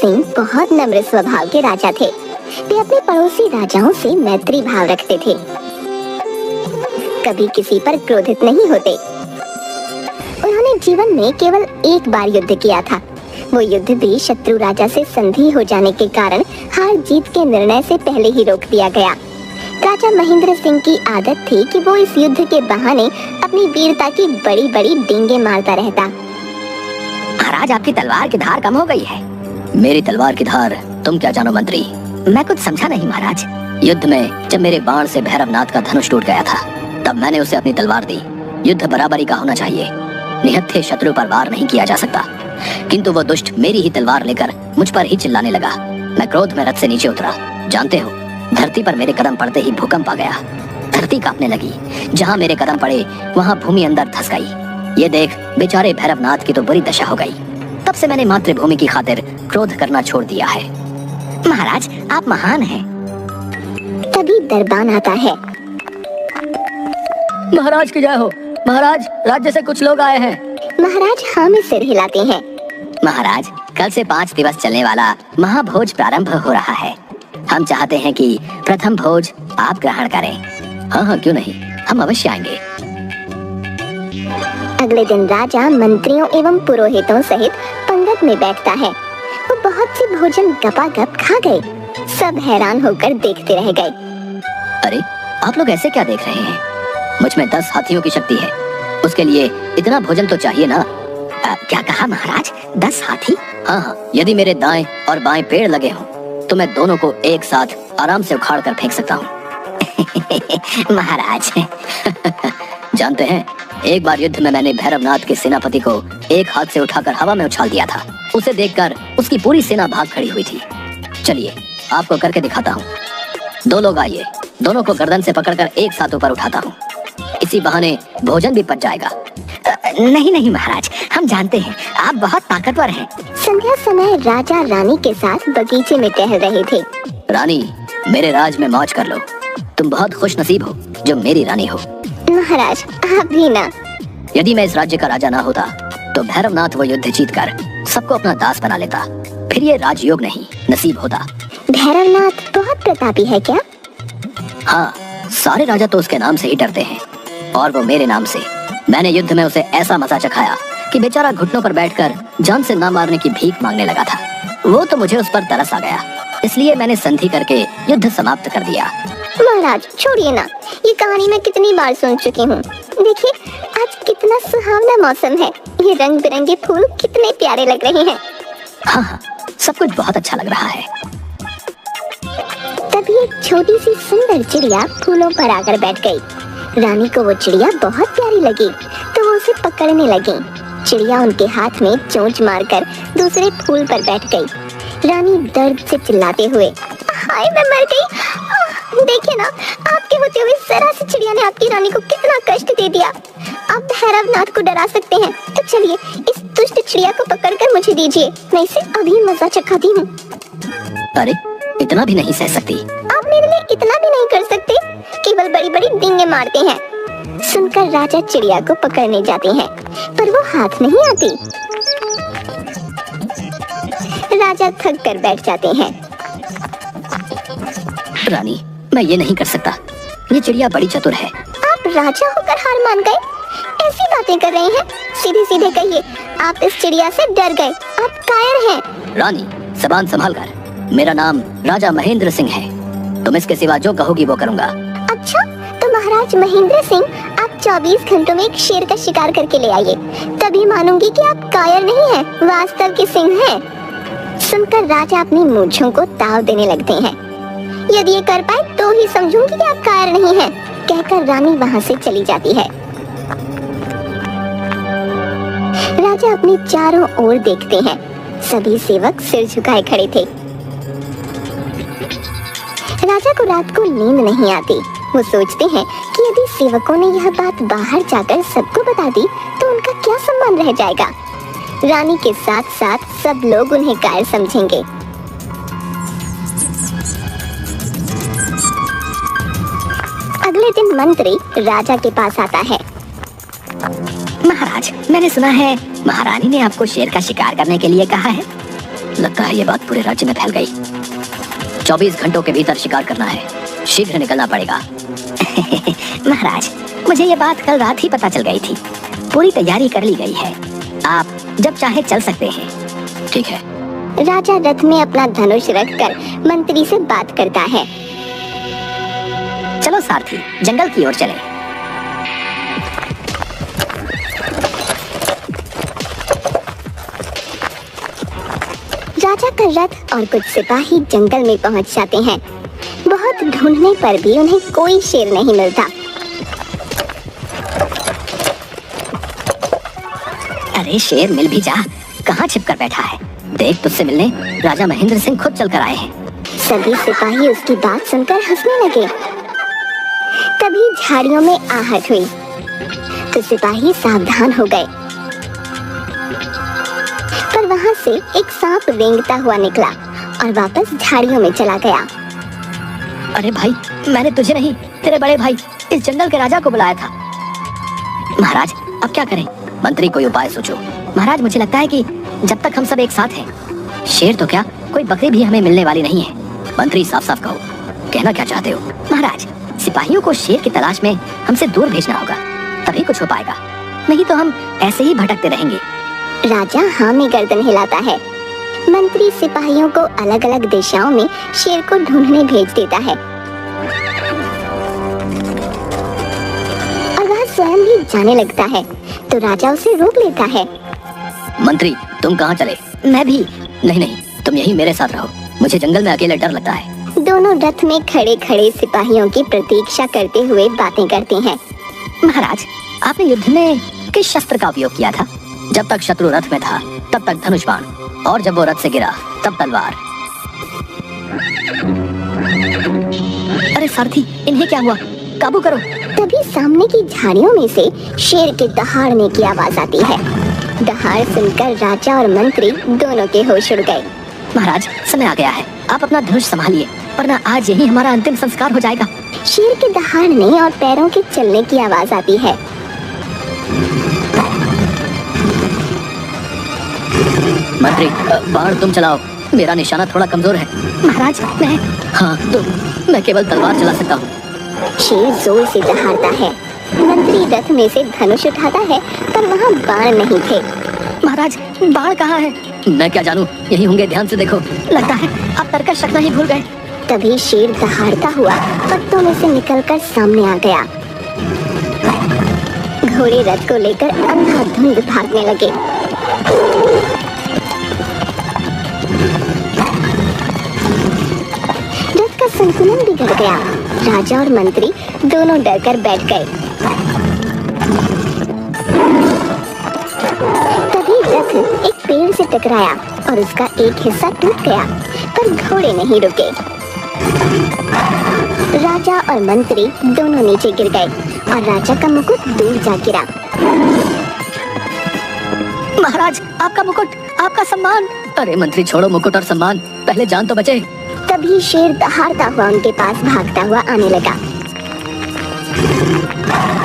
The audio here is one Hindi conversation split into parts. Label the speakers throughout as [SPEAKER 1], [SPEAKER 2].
[SPEAKER 1] सिंह बहुत नम्र स्वभाव के राजा थे। वे अपने पड़ोसी राजाओं से मैत्री भाव रखते थे, कभी किसी पर क्रोधित नहीं होते। उन्होंने जीवन में केवल एक बार युद्ध किया था। वो युद्ध भी शत्रु राजा से संधि हो जाने के कारण हार जीत के निर्णय से पहले ही रोक दिया गया। राजा महेंद्र सिंह की आदत थी कि वो इस युद्ध के बहाने अपनी वीरता की बड़ी बड़ी डींगे मारता रहता।
[SPEAKER 2] महाराज, आपकी तलवार की धार कम हो गई है। मेरी तलवार की धार तुम क्या जानो मंत्री? मैं कुछ समझा नहीं महाराज। युद्ध में जब मेरे बाण से भैरवनाथ का धनुष टूट गया था, तब मैंने उसे अपनी तलवार दी। युद्ध बराबरी का होना चाहिए। निहत्थे शत्रु पर वार नहीं किया जा सकता। किंतु वो दुष्ट मेरी ही तलवार लेकर मुझ पर ही चिल्लाने लगा। मैं क्रोध में रथ से नीचे उतरा। जानते हो, धरती पर मेरे कदम पड़ते ही भूकंप आ गया। धरती कांपने लगी। जहाँ मेरे कदम पड़े वहाँ भूमि अंदर धंस गई। ये देख बेचारे भैरवनाथ की तो बुरी दशा हो गई। तब से मैंने मातृभूमि की खातिर क्रोध करना छोड़ दिया है। महाराज, आप महान हैं।
[SPEAKER 1] तभी दरबान आता है।
[SPEAKER 2] महाराज की जय हो। महाराज, राज्य से कुछ लोग आए हैं।
[SPEAKER 1] महाराज हाँ में सिर हिलाते हैं।
[SPEAKER 2] महाराज, कल से 5 दिवस चलने वाला महाभोज प्रारंभ हो रहा है। हम चाहते हैं कि प्रथम भोज आप ग्रहण करें। हाँ, क्यों नहीं, हम अवश्य आएंगे।
[SPEAKER 1] अगले दिन राजा मंत्रियों एवं पुरोहितों सहित पंगत में बैठता है। वो बहुत सी भोजन गपागप खा गए। सब हैरान होकर देखते रह गए।
[SPEAKER 2] अरे, आप लोग ऐसे क्या देख रहे हैं? मुझ में 10 हाथियों की शक्ति है। उसके लिए इतना भोजन तो चाहिए ना। क्या कहा महाराज? 10 हाथी? हाँ, यदि मेरे दाएं और बाएं पेड़ लगे हों तो मैं दोनों को एक साथ आराम से उखाड़ कर फेंक सकता हूँ।
[SPEAKER 1] महाराज
[SPEAKER 2] जानते हैं, एक बार युद्ध में मैंने भैरवनाथ के सेनापति को एक हाथ से उठाकर हवा में उछाल दिया था। उसे देखकर उसकी पूरी सेना भाग खड़ी हुई थी। चलिए आपको करके दिखाता हूँ। 2 लोग आइए, दोनों को गर्दन से पकड़कर एक साथ ऊपर उठाता हूँ। इसी बहाने भोजन भी पच जाएगा।
[SPEAKER 1] नहीं नहीं महाराज, हम जानते हैं आप बहुत ताकतवर हैं। संध्या समय राजा रानी के साथ बगीचे में टहल रहे थे।
[SPEAKER 2] रानी, मेरे राज में मौज कर लो। तुम बहुत खुश नसीब हो जो मेरी रानी हो।
[SPEAKER 1] महाराज आप भी ना।
[SPEAKER 2] यदि मैं इस राज्य का राजा ना होता तो भैरवनाथ वो युद्ध जीत कर सबको अपना दास बना लेता। फिर ये राजयोग नहीं नसीब होता।
[SPEAKER 1] भैरवनाथ बहुत प्रतापी है क्या?
[SPEAKER 2] हाँ, सारे राजा तो उसके नाम से ही डरते हैं, और वो मेरे नाम से। मैंने युद्ध में उसे ऐसा मजा चखाया कि बेचारा घुटनों पर बैठकर जान से ना मारने की भीख मांगने लगा था। वो तो मुझे उस पर तरस आ गया, इसलिए मैंने संधि करके युद्ध समाप्त कर दिया।
[SPEAKER 1] महाराज छोड़िए ना, ये कहानी मैं कितनी बार सुन चुकी हूँ। देखिए आज कितना सुहावना मौसम है। ये रंग बिरंगे फूल कितने प्यारे लग रहे हैं।
[SPEAKER 2] हाँ, सब कुछ बहुत अच्छा लग रहा है।
[SPEAKER 1] तभी एक छोटी सी सुंदर चिड़िया फूलों पर आकर बैठ गई। रानी को वो चिड़िया बहुत प्यारी लगी तो वो उसे पकड़ने लगी। चिड़िया उनके हाथ में चोंच मारकर दूसरे फूल पर बैठ गई। रानी दर्द से चिल्लाते हुए, हाय मैं मर गई। देखिए ना, आपके होते हुए जरा सी चिड़िया ने आपकी रानी को कितना कष्ट दे दिया। आप भैरवनाथ को डरा सकते हैं तो चलिए इस दुष्ट चिड़िया को पकड़कर मुझे दीजिए, मैं इसे अभी मजा चखाती हूँ।
[SPEAKER 2] अरे, इतना भी नहीं सह सकती।
[SPEAKER 1] आप मेरे लिए इतना भी नहीं कर सकते, केवल बड़ी बड़ी डींगे मारते हैं। सुनकर राजा चिड़िया को पकड़ने जाते हैं पर वो हाथ नहीं आती। राजा थक कर बैठ जाते हैं।
[SPEAKER 2] रानी, मैं ये नहीं कर सकता। ये चिड़िया बड़ी चतुर है।
[SPEAKER 1] आप राजा होकर हार मान गए? ऐसी बातें कर रहे हैं? सीधे सीधे कहिए, आप इस चिड़िया से डर गए, आप कायर हैं।
[SPEAKER 2] रानी, ज़बान संभाल कर। मेरा नाम राजा महेंद्र सिंह है। तुम इसके सिवा जो कहोगी वो करूँगा।
[SPEAKER 1] अच्छा, तो महाराज महेंद्र सिंह, आप 24 घंटों में एक शेर का शिकार करके ले आइए, तभी मानूंगी कि आप कायर नहीं हैं, वास्तव के सिंह हैं। सुनकर राजा अपनी मूंछों को ताव देने लगते हैं। यदि ये कर पाए तो ही समझूंगी कि आप कायर नहीं हैं, कहकर रानी वहां से चली जाती है। राजा अपने चारों ओर देखते हैं। सभी सेवक सिर झुकाए खड़े थे। राजा को रात को नींद नहीं आती। वो सोचते हैं कि यदि सेवकों ने यह बात बाहर जाकर सबको बता दी तो उनका क्या सम्मान रह जाएगा। रानी के साथ साथ सब लोग उन्हें कायर समझेंगे। अगले दिन मंत्री राजा के पास आता है।
[SPEAKER 2] महाराज, मैंने सुना है महारानी ने आपको शेर का शिकार करने के लिए कहा है। लगता है ये बात पूरे राज्य में फैल गई। 24 घंटों के भीतर शिकार करना है, शीघ्र निकलना पड़ेगा।
[SPEAKER 1] महाराज, मुझे ये बात कल रात ही पता चल गई थी। पूरी तैयारी कर ली गई है, आप जब चाहे चल सकते हैं।
[SPEAKER 2] ठीक है।
[SPEAKER 1] राजा रथ में अपना धनुष रखकर मंत्री से बात करता है। चलो सारथी, जंगल की ओर चलें। राजा का रथ और कुछ सिपाही जंगल में पहुंच जाते हैं। बहुत ढूंढने पर भी उन्हें कोई शेर नहीं मिलता।
[SPEAKER 2] अरे शेर मिल भी जा, कहाँ छिपकर बैठा है? देख, तुझसे मिलने राजा महेंद्र सिंह खुद चलकर आए हैं।
[SPEAKER 1] सभी सिपाही उसकी बात सुनकर हंसने लगे। तभी झाड़ियों में आहट हुई तो सिपाही सावधान हो गए, पर वहां से एक सांप रेंगता हुआ निकला और वापस झाड़ियों में चला गया।
[SPEAKER 2] अरे भाई, मैंने तुझे नहीं, तेरे बड़े भाई इस जंगल के राजा को बुलाया था। महाराज, अब क्या करें? मंत्री, कोई उपाय सोचो। महाराज, मुझे लगता है कि जब तक हम सब एक साथ हैं, शेर तो क्या, कोई बकरी भी हमें मिलने वाली नहीं है। मंत्री, साफ साफ कहो, कहना क्या चाहते हो?
[SPEAKER 1] महाराज, सिपाहियों को शेर की तलाश में हमसे दूर भेजना होगा, तभी कुछ हो पाएगा, नहीं तो हम ऐसे ही भटकते रहेंगे। राजा हाँ में गर्दन हिलाता है। मंत्री सिपाहियों को अलग अलग दिशाओं में शेर को ढूंढने भेज देता है और वह स्वयं भी जाने लगता है, तो राजा उसे रोक लेता है।
[SPEAKER 2] मंत्री, तुम कहाँ चले?
[SPEAKER 1] मैं भी।
[SPEAKER 2] नहीं, तुम यहीं मेरे साथ रहो, मुझे जंगल में अकेले डर लगता है।
[SPEAKER 1] दोनों रथ में खड़े खड़े सिपाहियों की प्रतीक्षा करते हुए बातें करते हैं। महाराज, आपने युद्ध में किस शस्त्र का उपयोग किया था?
[SPEAKER 2] जब तक शत्रु रथ में था तब तक धनुष बाण, और जब वो रथ से गिरा तब तलवार।
[SPEAKER 1] अरे सारथी, इन्हें क्या हुआ? काबू करो। तभी सामने की झाड़ियों में से शेर के दहाड़ने की आवाज आती है। दहाड़ सुनकर राजा और मंत्री दोनों के होश उड़ गए।
[SPEAKER 2] महाराज, समय आ गया है, आप अपना धनुष संभालिए, वरना आज यही हमारा अंतिम संस्कार हो जाएगा।
[SPEAKER 1] शेर के दहाड़ने और पैरों के चलने की आवाज आती है।
[SPEAKER 2] मंत्री, बाण तुम चलाओ, मेरा निशाना थोड़ा कमजोर है।
[SPEAKER 1] महाराज, मैं।
[SPEAKER 2] हाँ, तो मैं केवल तलवार चला सकता हूँ।
[SPEAKER 1] शेर जोर से दहाड़ता है। मंत्री रथ में से धनुष उठाता है, पर वहाँ बाण नहीं थे। महाराज, बाण कहाँ है?
[SPEAKER 2] मैं क्या जानूं, यही होंगे, ध्यान से देखो।
[SPEAKER 1] लगता है आप तर्कश रखना ही भूल गए। तभी शेर दहाड़ता हुआ पत्तों में से निकलकर सामने आ गया। घोड़े रथ को लेकर अंधाधुंध भागने लगे। रथ का संतुलन बिगड़ गया। राजा और मंत्री दोनों डरकर बैठ गए। तभी रथ एक पेड़ से टकराया और उसका एक हिस्सा टूट गया, पर घोड़े नहीं रुके। राजा और मंत्री दोनों नीचे गिर गए और राजा का मुकुट दूर जा गिरा।
[SPEAKER 2] महाराज, आपका मुकुट, आपका सम्मान। अरे मंत्री, छोड़ो मुकुट और सम्मान, पहले जान तो बचे।
[SPEAKER 1] तभी शेर दहाड़ता हुआ उनके पास भागता हुआ आने लगा।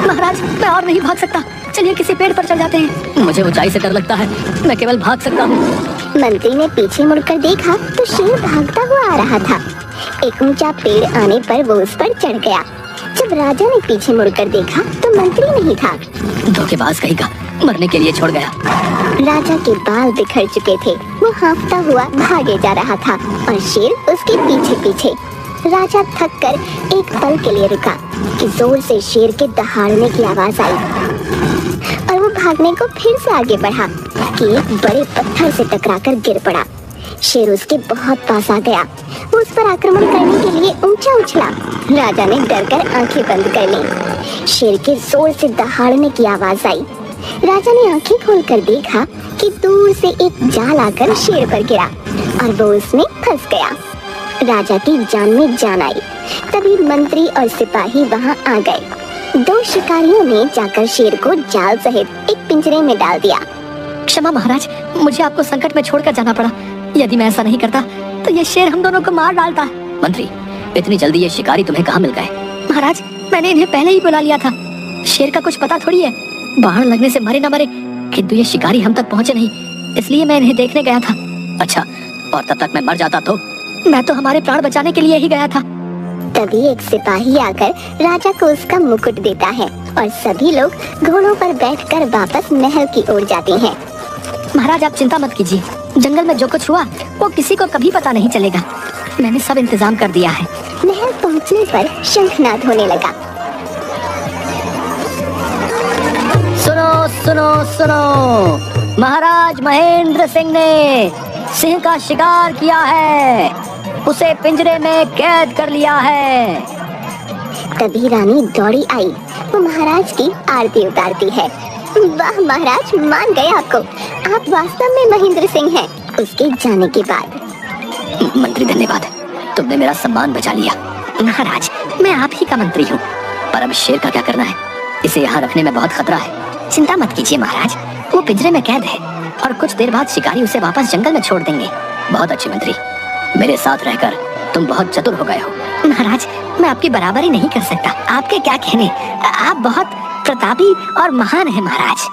[SPEAKER 2] महाराज, मैं और नहीं भाग सकता, चलिए किसी पेड़ पर चढ़ जाते हैं। मुझे ऊंचाई से डर लगता है, मैं केवल भाग सकता हूँ।
[SPEAKER 1] मंत्री ने पीछे मुड़कर देखा तो शेर भागता हुआ आ रहा था। एक ऊंचा पेड़ आने पर वो उस पर चढ़ गया। जब राजा ने पीछे मुड़कर देखा तो मंत्री नहीं था।
[SPEAKER 2] धोखेबाज कहीं का, मरने के लिए छोड़ गया।
[SPEAKER 1] राजा के बाल बिखर चुके थे, वो हाँफता हुआ भागे जा रहा था और शेर उसके पीछे पीछे। राजा थक कर एक पल के लिए रुका कि जोर से शेर के दहाड़ने की आवाज आई और वो भागने को फिर से आगे बढ़ा कि एक बड़े पत्थर से टकराकर गिर पड़ा। शेर उसके बहुत पास आ गया। वो उस पर आक्रमण करने के लिए ऊंचा उछला। राजा ने डरकर आंखें बंद कर ली। शेर के जोर से दहाड़ने की आवाज आई। राजा ने आंखें खोलकर देखा कि दूर से एक जाल आकर शेर पर गिरा और वो उसमें फंस गया। राजा की जान में जान आई। तभी मंत्री और सिपाही वहां आ गए। दो शिकारियों ने जाकर शेर को जाल सहित एक पिंजरे में डाल दिया।
[SPEAKER 2] क्षमा महाराज, मुझे आपको संकट में छोड़कर जाना पड़ा। यदि मैं ऐसा नहीं करता तो ये शेर हम दोनों को मार डालता। मंत्री, इतनी जल्दी ये शिकारी तुम्हें कहाँ मिल गए?
[SPEAKER 1] महाराज, मैंने इन्हें पहले ही बुला लिया था। शेर का कुछ पता थोड़ी है, बाण लगने से मरे न मरे, किंतु ये शिकारी हम तक पहुँचे नहीं, इसलिए मैं इन्हें देखने गया था।
[SPEAKER 2] अच्छा, और तब तक मैं मर जाता मैं तो हमारे प्राण बचाने के लिए ही गया था।
[SPEAKER 1] तभी एक सिपाही आकर राजा को उसका मुकुट देता है और सभी लोग घोड़ों पर बैठकर वापस महल की ओर जाते हैं।
[SPEAKER 2] महाराज आप चिंता मत कीजिए, जंगल में जो कुछ हुआ वो किसी को कभी पता नहीं चलेगा। मैंने सब इंतजाम कर दिया है।
[SPEAKER 1] महल पहुंचने पर शंखनाद होने लगा।
[SPEAKER 2] सुनो सुनो सुनो, महाराज महेंद्र सिंह ने सिंह का शिकार किया है, उसे पिंजरे में कैद कर लिया है।
[SPEAKER 1] तभी रानी दौड़ी आई, वो महाराज की आरती उतारती है। वाह महाराज, मान गए आपको, आप वास्तव में महेंद्र सिंह हैं। उसके जाने के बाद
[SPEAKER 2] मंत्री धन्यवाद, तुमने मेरा सम्मान बचा लिया। महाराज मैं आप ही का मंत्री हूँ, पर अब शेर का क्या करना है? इसे यहाँ रखने में बहुत खतरा है। चिंता मत कीजिए महाराज, वो पिंजरे में कैद है और कुछ देर बाद शिकारी उसे वापस जंगल में छोड़ देंगे। बहुत अच्छे मंत्री, मेरे साथ रहकर तुम बहुत चतुर हो गए हो। महाराज मैं आपकी बराबरी नहीं कर सकता, आपके क्या कहने, आप बहुत प्रतापी और महान हैं महाराज।